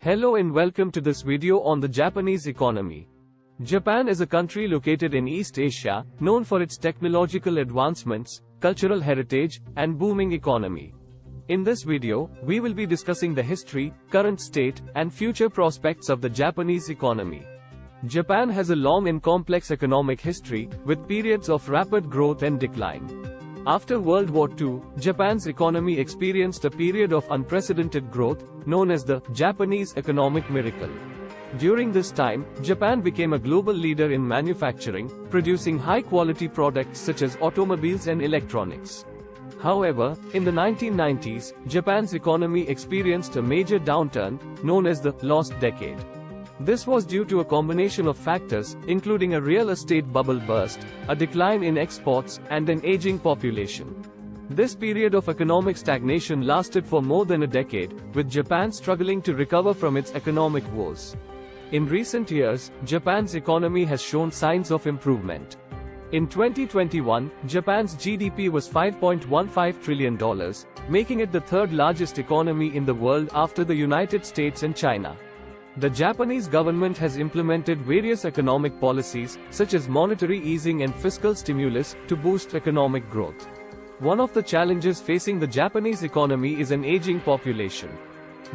Hello and welcome to this video on the Japanese economy. Japan is a country located in East Asia, known for its technological advancements, cultural heritage, and booming economy. In this video, we will be discussing the history, current state, and future prospects of the Japanese economy. Japan has a long and complex economic history, with periods of rapid growth and decline. After World War II, Japan's economy experienced a period of unprecedented growth, known as the Japanese economic miracle. During this time, Japan became a global leader in manufacturing, producing high-quality products such as automobiles and electronics. However, in the 1990s, Japan's economy experienced a major downturn, known as the lost decade. This was due to a combination of factors, including a real estate bubble burst, a decline in exports, and an aging population. This period of economic stagnation lasted for more than a decade, with Japan struggling to recover from its economic woes. In recent years, Japan's economy has shown signs of improvement. In 2021, Japan's GDP was $5.15 trillion, making it the third largest economy in the world after the United States and China. The Japanese government has implemented various economic policies, such as monetary easing and fiscal stimulus, to boost economic growth. One of the challenges facing the Japanese economy is an aging population.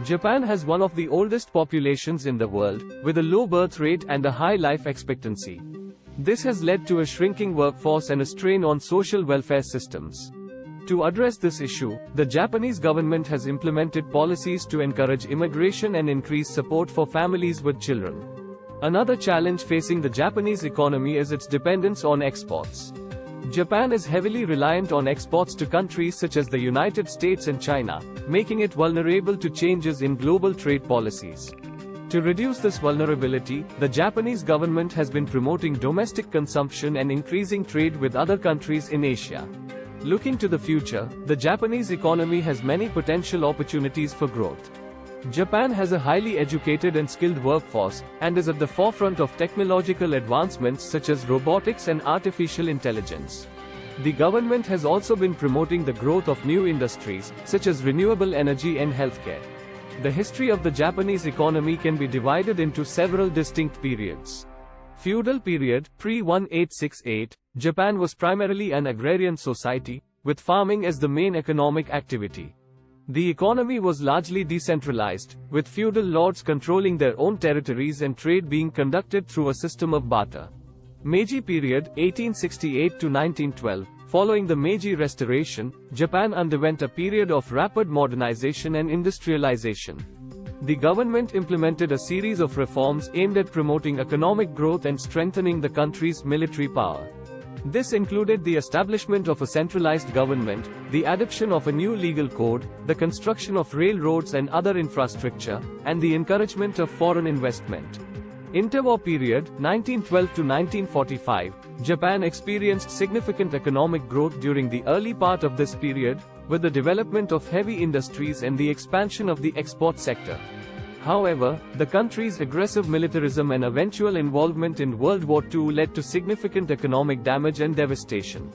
Japan has one of the oldest populations in the world, with a low birth rate and a high life expectancy. This has led to a shrinking workforce and a strain on social welfare systems. To address this issue, the Japanese government has implemented policies to encourage immigration and increase support for families with children. Another challenge facing the Japanese economy is its dependence on exports. Japan is heavily reliant on exports to countries such as the United States and China, making it vulnerable to changes in global trade policies. To reduce this vulnerability, the Japanese government has been promoting domestic consumption and increasing trade with other countries in Asia. Looking to the future, the Japanese economy has many potential opportunities for growth. Japan has a highly educated and skilled workforce, and is at the forefront of technological advancements such as robotics and artificial intelligence. The government has also been promoting the growth of new industries, such as renewable energy and healthcare. The history of the Japanese economy can be divided into several distinct periods. Feudal period, pre-1868, Japan was primarily an agrarian society, with farming as the main economic activity. The economy was largely decentralized, with feudal lords controlling their own territories and trade being conducted through a system of barter. Meiji period, 1868 to 1912. Following the Meiji Restoration, Japan underwent a period of rapid modernization and industrialization. The government implemented a series of reforms aimed at promoting economic growth and strengthening the country's military power. This included the establishment of a centralized government, the adoption of a new legal code, the construction of railroads and other infrastructure, and the encouragement of foreign investment. Interwar period, 1912 to 1945, Japan experienced significant economic growth during the early part of this period, with the development of heavy industries and the expansion of the export sector. However, the country's aggressive militarism and eventual involvement in World War II led to significant economic damage and devastation.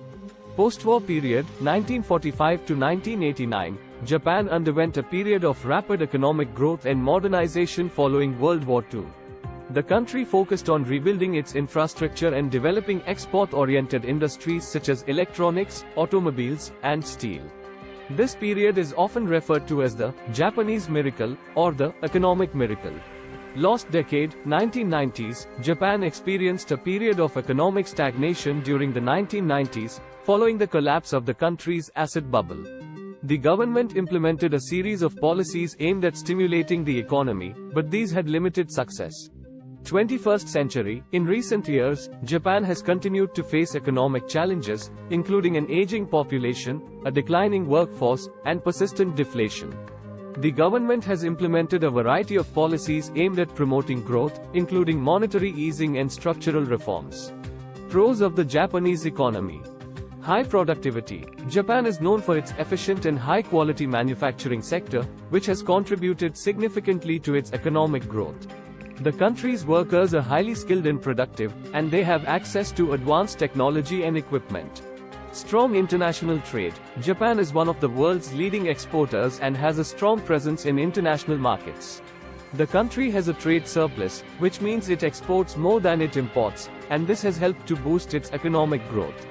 Post-war period, 1945 to 1989, Japan underwent a period of rapid economic growth and modernization following World War II. The country focused on rebuilding its infrastructure and developing export-oriented industries such as electronics, automobiles, and steel. This period is often referred to as the Japanese miracle, or the economic miracle. Lost decade, 1990s, Japan experienced a period of economic stagnation during the 1990s, following the collapse of the country's asset bubble. The government implemented a series of policies aimed at stimulating the economy, but these had limited success. 21st century, in recent years, Japan has continued to face economic challenges, including an aging population, a declining workforce, and persistent deflation. The government has implemented a variety of policies aimed at promoting growth, including monetary easing and structural reforms. Pros of the Japanese economy. High productivity. Japan is known for its efficient and high-quality manufacturing sector, which has contributed significantly to its economic growth. The country's workers are highly skilled and productive, and they have access to advanced technology and equipment. Strong international trade. Japan is one of the world's leading exporters and has a strong presence in international markets. The country has a trade surplus, which means it exports more than it imports, and this has helped to boost its economic growth.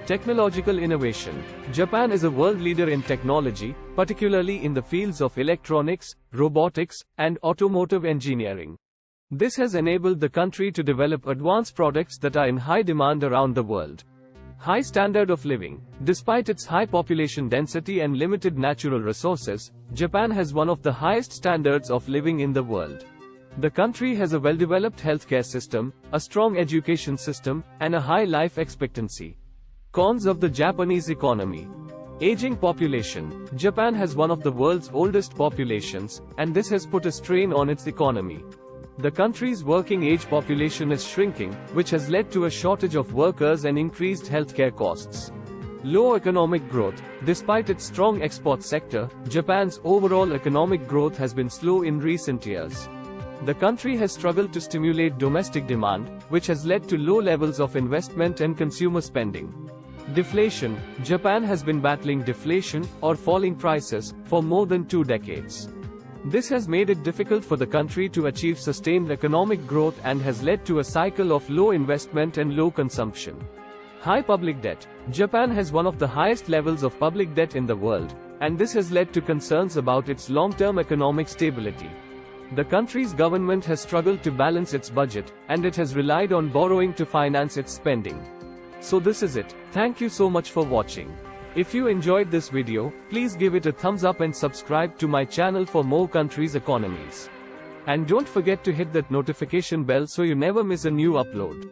Technological innovation. Japan is a world leader in technology, particularly in the fields of electronics, robotics, and automotive engineering. This has enabled the country to develop advanced products that are in high demand around the world. High standard of living. Despite its high population density and limited natural resources, Japan has one of the highest standards of living in the world. The country has a well-developed healthcare system, a strong education system, and a high life expectancy. Cons of the Japanese economy. Aging population. Japan has one of the world's oldest populations, and this has put a strain on its economy. The country's working age population is shrinking, which has led to a shortage of workers and increased healthcare costs. Low economic growth. Despite its strong export sector, Japan's overall economic growth has been slow in recent years. The country has struggled to stimulate domestic demand, which has led to low levels of investment and consumer spending. Deflation. Japan has been battling deflation, or falling prices, for more than 2 decades. This has made it difficult for the country to achieve sustained economic growth and has led to a cycle of low investment and low consumption. High public debt. Japan has one of the highest levels of public debt in the world, and this has led to concerns about its long-term economic stability. The country's government has struggled to balance its budget, and it has relied on borrowing to finance its spending. So this is it. Thank you so much for watching. If you enjoyed this video, please give it a thumbs up and subscribe to my channel for more countries' economies. And don't forget to hit that notification bell so you never miss a new upload.